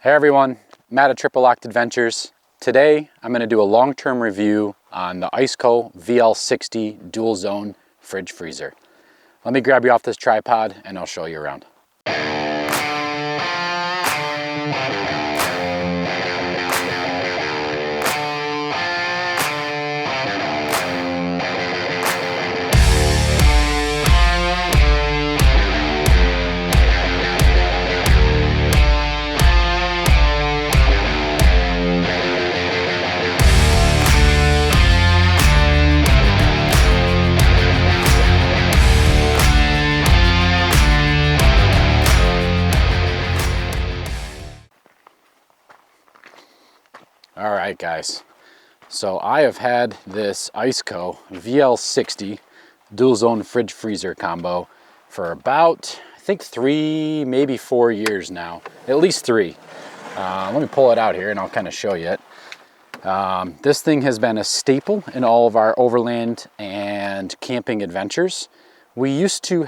Hey everyone, Matt at Triple Locked Adventures. Today I'm going to do a long-term review on the ICECO VL60 dual zone fridge freezer. Let me grab you off this tripod and I'll show you around. All right guys, so I have had this ICECO VL60 dual zone fridge freezer combo for about, I think 3, maybe 4 years now, at least 3. Let me pull it out here and I'll kind of show you it. This thing has been a staple in all of our overland and camping adventures. We used to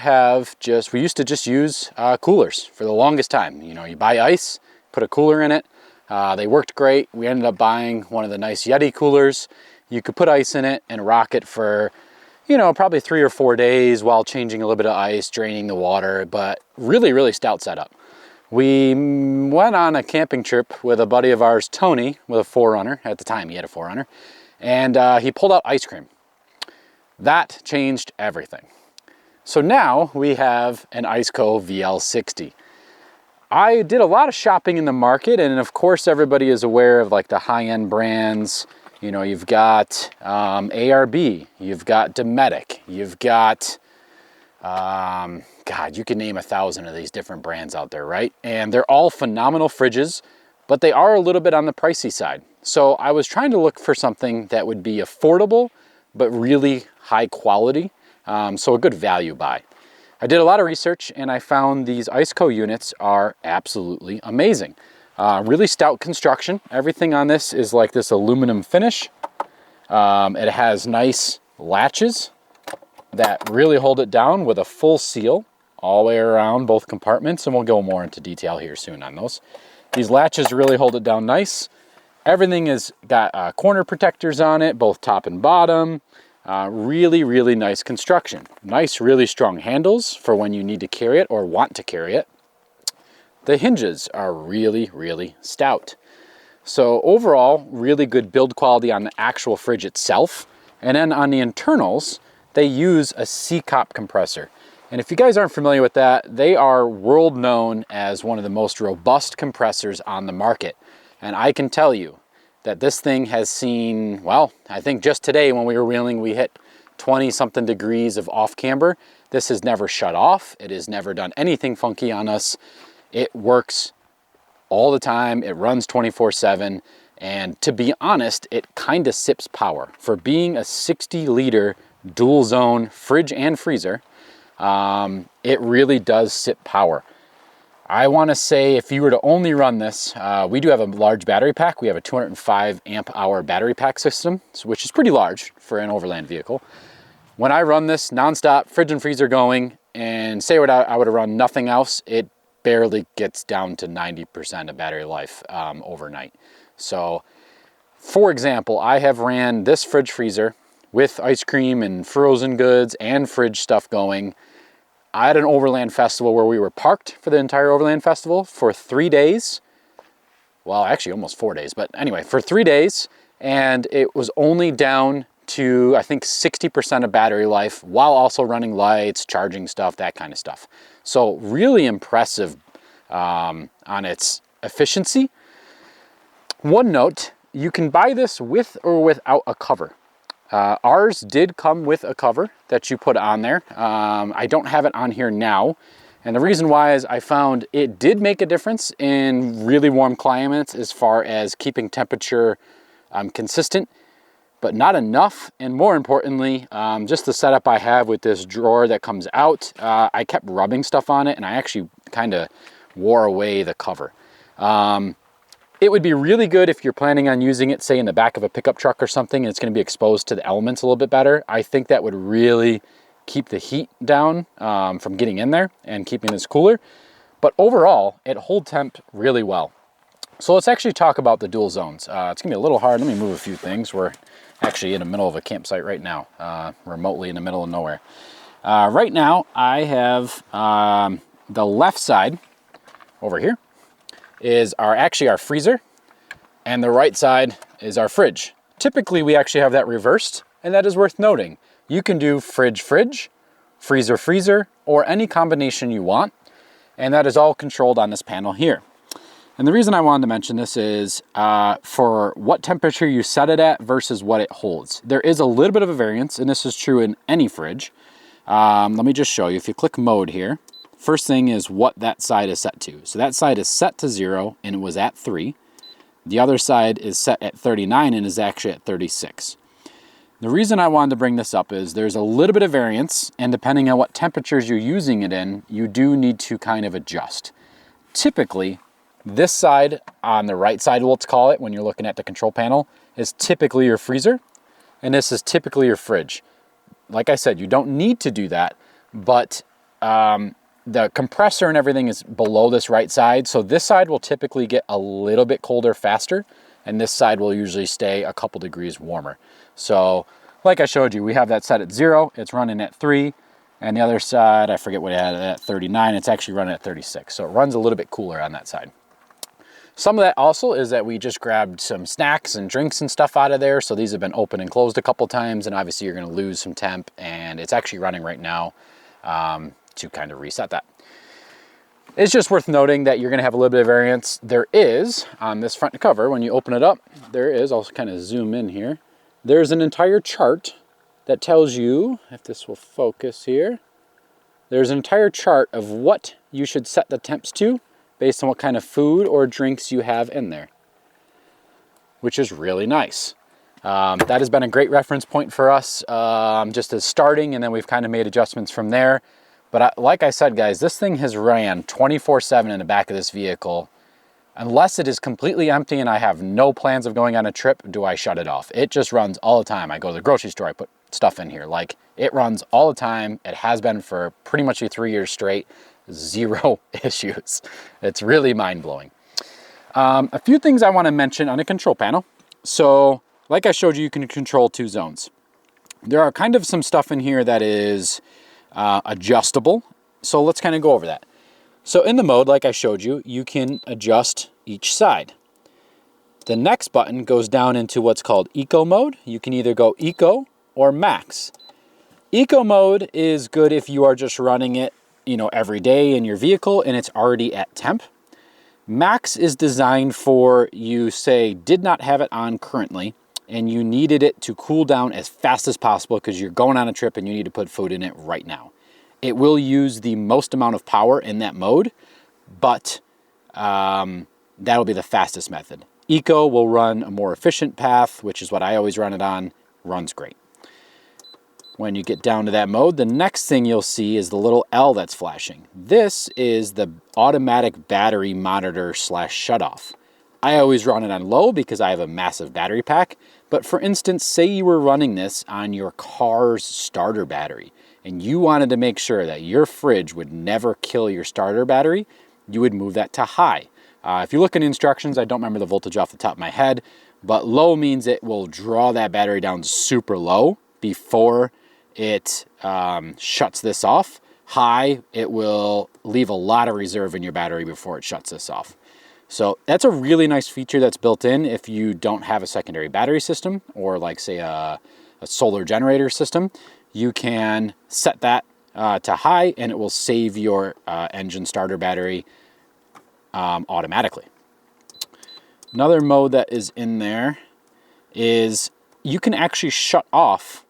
just use coolers for the longest time. You know, you buy ice, put a cooler in it. They worked great. We ended up buying one of the nice Yeti coolers. You could put ice in it and rock it for, you know, probably 3 or 4 days while changing a little bit of ice, draining the water, but really stout setup. We went on a camping trip with a buddy of ours, Tony, with a 4Runner. At the time, he had a 4Runner, and he pulled out ice cream. That changed everything. So now we have an ICECO VL60. I did a lot of shopping in the market, and of course everybody is aware of like the high-end brands. You know, you've got ARB, you've got Dometic, you've got, God, you can name 1,000 of these different brands out there, right? And they're all phenomenal fridges, but they are a little bit on the pricey side. So I was trying to look for something that would be affordable, but really high quality, so a good value buy. I did a lot of research and I found these ICECO units are absolutely amazing. Really stout construction. Everything on this is like this aluminum finish. It has nice latches that really hold it down with a full seal all the way around both compartments, and we'll go more into detail here soon on those. These latches really hold it down nice. Everything has got corner protectors on it, both top and bottom. Really nice construction. Nice, really strong handles for when you need to carry it or want to carry it. The hinges are really stout. So overall, really good build quality on the actual fridge itself. And then on the internals, they use a SECOP compressor. And if you guys aren't familiar with that, they are world known as one of the most robust compressors on the market. And I can tell you that this thing has seen, well, I think just today when we were wheeling, we hit 20 something degrees of off camber. This has never shut off. It has never done anything funky on us. It works all the time. It runs 24/7. And to be honest, it kind of sips power. For being a 60-liter dual zone fridge and freezer, it really does sip power. I want to say if you were to only run this, we do have a large battery pack. We have a 205 amp hour battery pack system, which is pretty large for an overland vehicle. When I run this nonstop, fridge and freezer going, and say what I would have run nothing else, it barely gets down to 90% of battery life overnight. So, for example, I have ran this fridge freezer with ice cream and frozen goods and fridge stuff going. I had an Overland festival where we were parked for the entire Overland festival for 3 days. Well, actually almost 4 days, but anyway, for 3 days. And it was only down to, I think, 60% of battery life while also running lights, charging stuff, that kind of stuff. So really impressive on its efficiency. One note, you can buy this with or without a cover. Ours did come with a cover that you put on there. I don't have it on here now. And the reason why is I found it did make a difference in really warm climates as far as keeping temperature consistent, but not enough. And more importantly, just the setup I have with this drawer that comes out, I kept rubbing stuff on it and I actually kind of wore away the cover. It would be really good if you're planning on using it, say in the back of a pickup truck or something, and it's going to be exposed to the elements a little bit better. I think that would really keep the heat down from getting in there and keeping this cooler. But overall, it holds temp really well. So let's actually talk about the dual zones. It's gonna be a little hard. Let me move a few things. We're actually in the middle of a campsite right now, remotely in the middle of nowhere. Right now, I have the left side over here is actually our freezer, and the right side is our fridge. Typically, we actually have that reversed, and that is worth noting. You can do fridge, fridge, freezer, freezer, or any combination you want, and that is all controlled on this panel here. And the reason I wanted to mention this is for what temperature you set it at versus what it holds. There is a little bit of a variance, and this is true in any fridge. Let me just show you. If you click mode here, first thing is what that side is set to. So that side is set to 0, and it was at 3. The other side is set at 39 and is actually at 36. The reason I wanted to bring this up is there's a little bit of variance, and depending on what temperatures you're using it in, you do need to kind of adjust. Typically, this side on the right side, let's call it, when you're looking at the control panel, is typically your freezer, and this is typically your fridge. Like I said, you don't need to do that, but the compressor and everything is below this right side, so this side will typically get a little bit colder faster, and this side will usually stay a couple degrees warmer. So, like I showed you, we have that set at 0, it's running at 3, and the other side, I forget what it had at 39, it's actually running at 36, so it runs a little bit cooler on that side. Some of that also is that we just grabbed some snacks and drinks and stuff out of there. So these have been open and closed a couple times, and obviously you're gonna lose some temp, and it's actually running right now to kind of reset that. It's just worth noting that you're gonna have a little bit of variance. There is, on this front cover, when you open it up, there is, I'll kind of zoom in here, there's an entire chart that tells you, if this will focus here, there's an entire chart of what you should set the temps to based on what kind of food or drinks you have in there, which is really nice. That has been a great reference point for us, just as starting, and then we've kind of made adjustments from there. But like I said, guys, this thing has ran 24/7 in the back of this vehicle. Unless it is completely empty and I have no plans of going on a trip, do I shut it off. It just runs all the time. I go to the grocery store, I put stuff in here. Like, it runs all the time. It has been for pretty much 3 years straight. 0 issues. It's really mind-blowing. A few things I want to mention on a control panel. So, like I showed you, you can control 2 zones. There are kind of some stuff in here that is adjustable. So let's kind of go over that. So in the mode, like I showed you, you can adjust each side. The next button goes down into what's called Eco mode. You can either go Eco or Max. Eco mode is good if you are just running it, you know, every day in your vehicle and it's already at temp. Max is designed for, you say, did not have it on currently and you needed it to cool down as fast as possible because you're going on a trip and you need to put food in it right now. It will use the most amount of power in that mode, but that'll be the fastest method. Eco will run a more efficient path, which is what I always run it on. Runs great. When you get down to that mode, the next thing you'll see is the little L that's flashing. This is the automatic battery monitor / shutoff. I always run it on low because I have a massive battery pack. But for instance, say you were running this on your car's starter battery and you wanted to make sure that your fridge would never kill your starter battery, you would move that to high. If you look in instructions, I don't remember the voltage off the top of my head, but low means it will draw that battery down super low before it shuts this off. High, it will leave a lot of reserve in your battery before it shuts this off. So that's a really nice feature that's built in if you don't have a secondary battery system or like say a solar generator system. You can set that to high and it will save your engine starter battery automatically. Another mode that is in there is you can actually shut off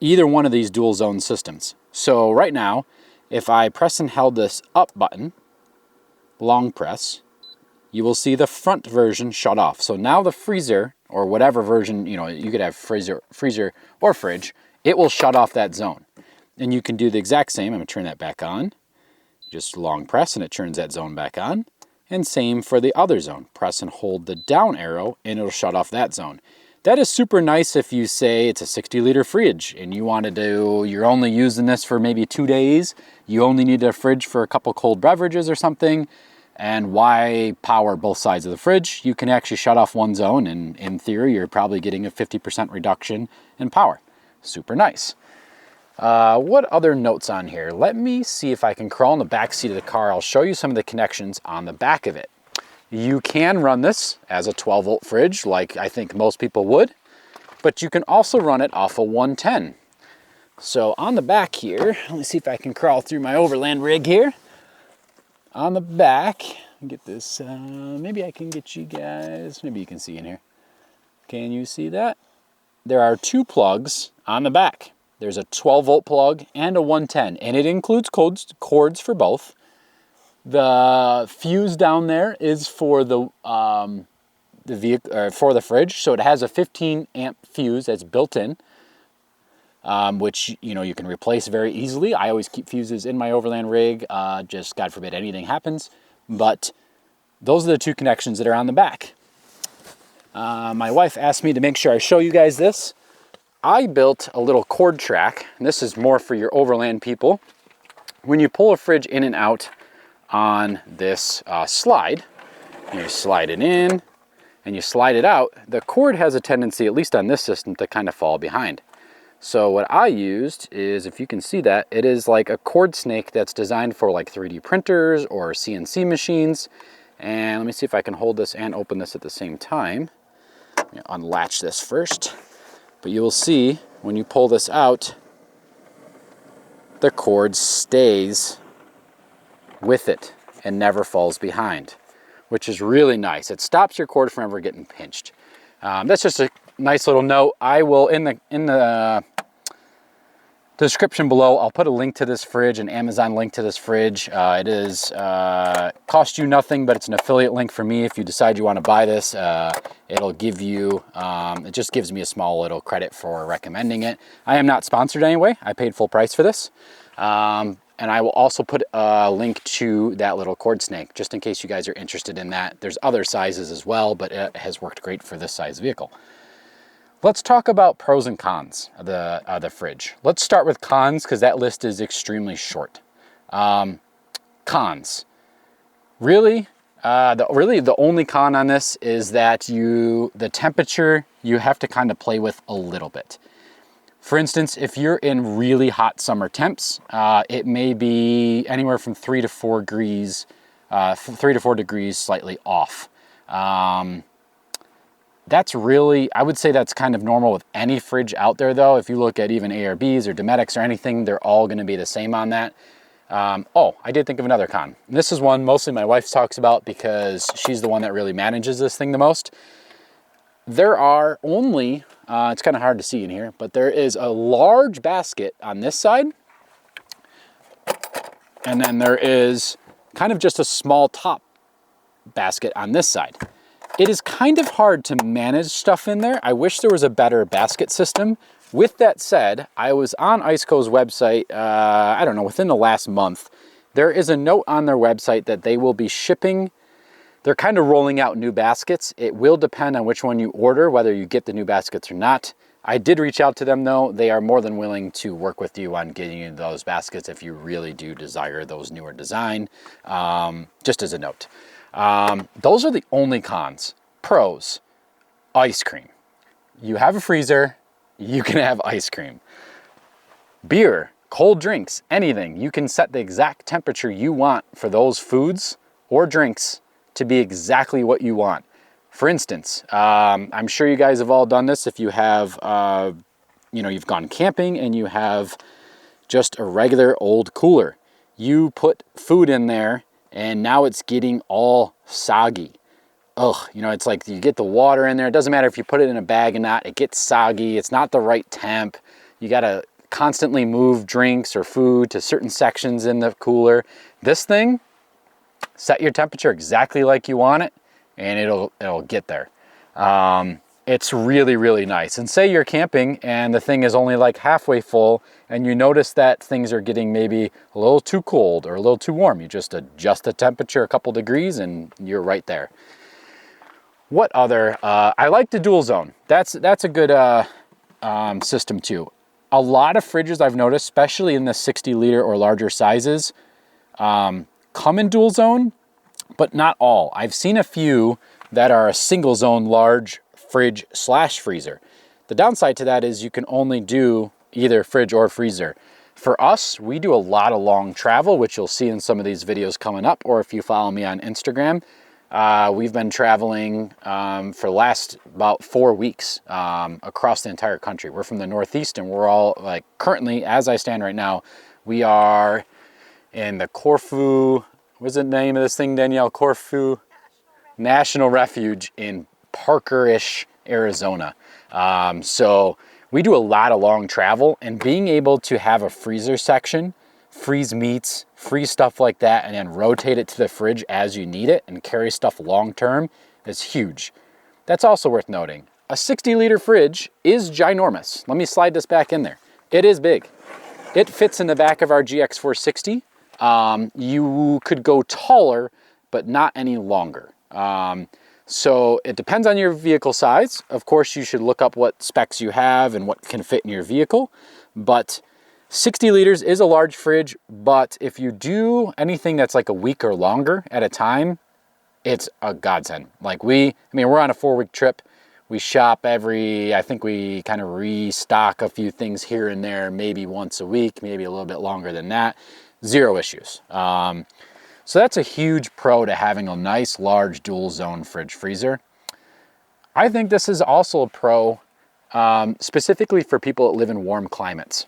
either one of these dual zone systems. So right now, if I press and held this up button, long press, you will see the front version shut off. So now the freezer or whatever version, you know, you could have freezer or fridge, it will shut off that zone. And you can do the exact same. I'm gonna turn that back on. Just long press and it turns that zone back on. And same for the other zone. Press and hold the down arrow and it'll shut off that zone. That is super nice if you say it's a 60-liter fridge and you want to do, you're only using this for maybe 2 days. You only need a fridge for a couple cold beverages or something. And why power both sides of the fridge? You can actually shut off one zone, and in theory, you're probably getting a 50% reduction in power. Super nice. What other notes on here? Let me see if I can crawl in the back seat of the car. I'll show you some of the connections on the back of it. You can run this as a 12-volt fridge, like I think most people would, but you can also run it off a 110. So on the back here, let me see if I can crawl through my Overland rig here. On the back, get this, maybe I can get you guys, maybe you can see in here. Can you see that? There are two plugs on the back. There's a 12-volt plug and a 110, and it includes cords for both. The fuse down there is for the vehicle, for the fridge, so it has a 15-amp fuse that's built in, which you can replace very easily. I always keep fuses in my Overland rig, just God forbid anything happens. But those are the two connections that are on the back. My wife asked me to make sure I show you guys this. I built a little cord track, and this is more for your Overland people. When you pull a fridge in and out on this slide, you slide it in and you slide it out, the cord has a tendency, at least on this system, to kind of fall behind. So what I used is, if you can see that, it is like a cord snake that's designed for like 3D printers or CNC machines. And let me see if I can hold this and open this at the same time. Let me unlatch this first. But you will see when you pull this out, the cord stays with it and never falls behind, which is really nice. It stops your cord from ever getting pinched. That's just a nice little note. I will, in the description below, I'll put a link to this fridge, an Amazon link to this fridge. It is cost you nothing, but it's an affiliate link for me. If you decide you want to buy this, it'll give you, it just gives me a small little credit for recommending it. I am not sponsored anyway. I paid full price for this. And I will also put a link to that little cord snake, just in case you guys are interested in that. There's other sizes as well, but it has worked great for this size vehicle. Let's talk about pros and cons of the fridge. Let's start with cons, because that list is extremely short. Cons. Really, the only con on this is that the temperature, you have to kind of play with a little bit. For instance, if you're in really hot summer temps, it may be anywhere from 3 to 4 degrees, slightly off. That's really, I would say that's kind of normal with any fridge out there though. If you look at even ARBs or Dometics or anything, they're all gonna be the same on that. Oh, I did think of another con. And this is one mostly my wife talks about because she's the one that really manages this thing the most. There are only, it's kind of hard to see in here, but there is a large basket on this side. And then there is kind of just a small top basket on this side. It is kind of hard to manage stuff in there. I wish there was a better basket system. With that said, I was on ICECO's website, I don't know, within the last month. There is a note on their website that they will be shipping. They're kind of rolling out new baskets. It will depend on which one you order, whether you get the new baskets or not. I did reach out to them though. They are more than willing to work with you on getting you those baskets if you really do desire those newer design, just as a note. Those are the only cons. Pros, ice cream. You have a freezer, you can have ice cream. Beer, cold drinks, anything. You can set the exact temperature you want for those foods or drinks to be exactly what you want. For instance, I'm sure you guys have all done this. If you have, you've gone camping and you have just a regular old cooler. You put food in there and now it's getting all soggy. Ugh, it's like you get the water in there. It doesn't matter if you put it in a bag or not, it gets soggy. It's not the right temp. You gotta constantly move drinks or food to certain sections in the cooler. This thing, set your temperature exactly like you want it and it'll get there. It's really, really nice. And say you're camping and the thing is only like halfway full and you notice that things are getting maybe a little too cold or a little too warm. You just adjust the temperature a couple degrees and you're right there. What other, I like the dual zone. That's a good system too. A lot of fridges I've noticed, especially in the 60 liter or larger sizes, come in dual zone. but not all. I've seen a few that are a single zone large fridge slash freezer. The downside to that is you can only do either fridge or freezer. For us, we do a lot of long travel, which you'll see in some of these videos coming up, or if you follow me on Instagram. We've been traveling for the last about 4 weeks across the entire country. We're from the Northeast, and we're all, like, currently, as I stand right now, we are in the Corfu, what's the name of this thing, Danielle? Corfu National Refuge in Parker-ish, Arizona. So we do a lot of long travel, and being able to have a freezer section, freeze meats, freeze stuff like that, and then rotate it to the fridge as you need it and carry stuff long term is huge. That's also worth noting. A 60-liter fridge is ginormous. Let me slide this back in there. It is big. It fits in the back of our GX460. You could go taller, but not any longer. So it depends on your vehicle size. Of course, you should look up what specs you have and what can fit in your vehicle. But 60 liters is a large fridge, but if you do anything that's like a week or longer at a time, it's a godsend. Like we're on a 4-week trip. We shop I think we kind of restock a few things here and there, maybe once a week, maybe a little bit longer than that. Zero issues. So that's a huge pro to having a nice large dual zone fridge freezer. I think this is also a pro specifically for people that live in warm climates.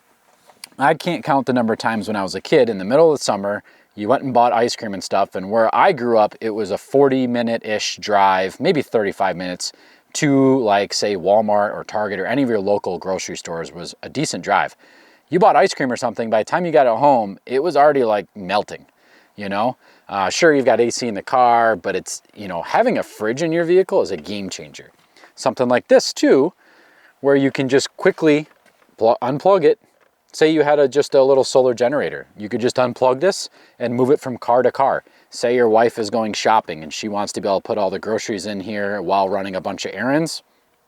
I can't count the number of times when I was a kid in the middle of the summer, you went and bought ice cream and stuff, and where I grew up, it was a 40-minute-ish drive, maybe 35 minutes, to, like, say, Walmart or Target or any of your local grocery stores was a decent drive. You bought ice cream or something, by the time you got it home, it was already, like, melting, you know? Sure, you've got AC in the car, but it's, you know, having a fridge in your vehicle is a game changer. Something like this, too, where you can just quickly unplug it. Say you had just a little solar generator. You could just unplug this and move it from car to car. Say your wife is going shopping and she wants to be able to put all the groceries in here while running a bunch of errands.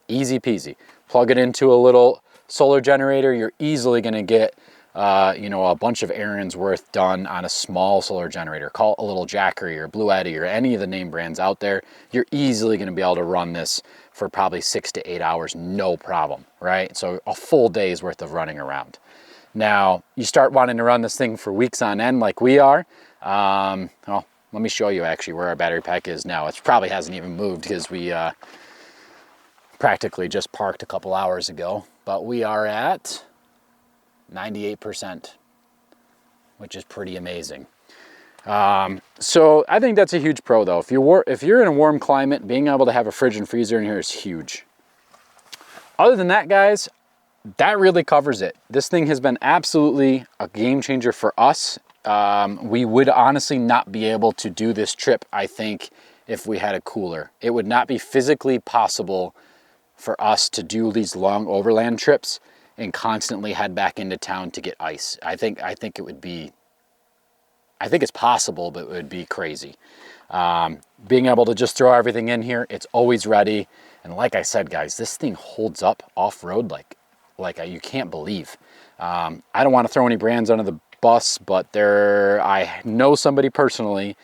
Easy peasy. Plug it into a little solar generator. You're easily going to get a bunch of errands worth done on a small solar generator. Call it a little Jackery or Blue Eddy or any of the name brands out there. You're easily going to be able to run this for probably 6 to 8 hours, no problem, right? So a full day's worth of running around. Now, you start wanting to run this thing for weeks on end like we are. Well, let me show you actually where our battery pack is now. It probably hasn't even moved because we practically just parked a couple hours ago. But we are at 98%, which is pretty amazing. So I think that's a huge pro though. If you're in a warm climate, being able to have a fridge and freezer in here is huge. Other than that, guys, that really covers it. This thing has been absolutely a game changer for us. We would honestly not be able to do this trip, I think, if we had a cooler. It would not be physically possible for us to do these long overland trips and constantly head back into town to get ice. I think it would be, I think it's possible, but it would be crazy. Being able to just throw everything in here, it's always ready. And like I said, guys, this thing holds up off-road like you can't believe. I don't want to throw any brands under the bus, but I know somebody personally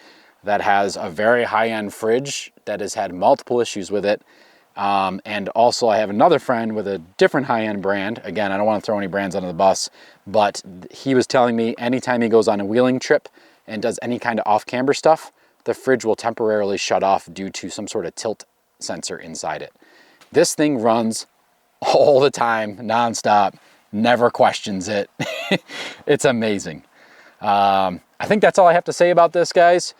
that has a very high-end fridge that has had multiple issues with it. And also I have another friend with a different high-end brand. Again, I don't want to throw any brands under the bus, but he was telling me anytime he goes on a wheeling trip and does any kind of off-camber stuff, the fridge will temporarily shut off due to some sort of tilt sensor inside it. This thing runs all the time, nonstop, never questions it. It's amazing. I think that's all I have to say about this, guys.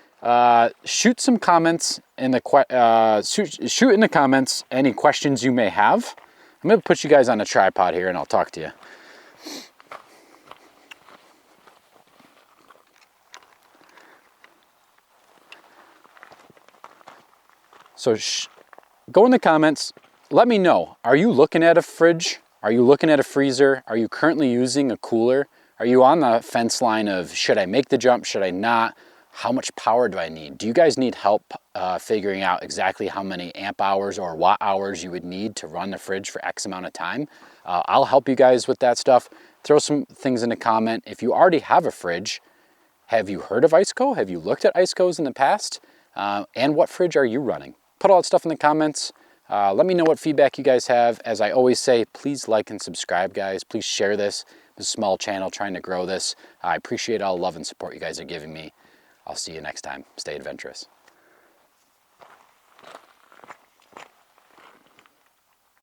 Shoot some comments in the shoot in the comments any questions you may have. I'm gonna put you guys on a tripod here and I'll talk to you. So go in the comments. Let me know, are you looking at a fridge? Are you looking at a freezer? Are you currently using a cooler? Are you on the fence line of, should I make the jump? Should I not? How much power do I need? Do you guys need help figuring out exactly how many amp hours or watt hours you would need to run the fridge for X amount of time? I'll help you guys with that stuff. Throw some things in the comment. If you already have a fridge, have you heard of ICECO? Have you looked at ICECOs in the past? and what fridge are you running? Put all that stuff in the comments. Let me know what feedback you guys have. As I always say, please like and subscribe, guys. Please share this. It's a small channel trying to grow this. I appreciate all the love and support you guys are giving me. I'll see you next time. Stay adventurous.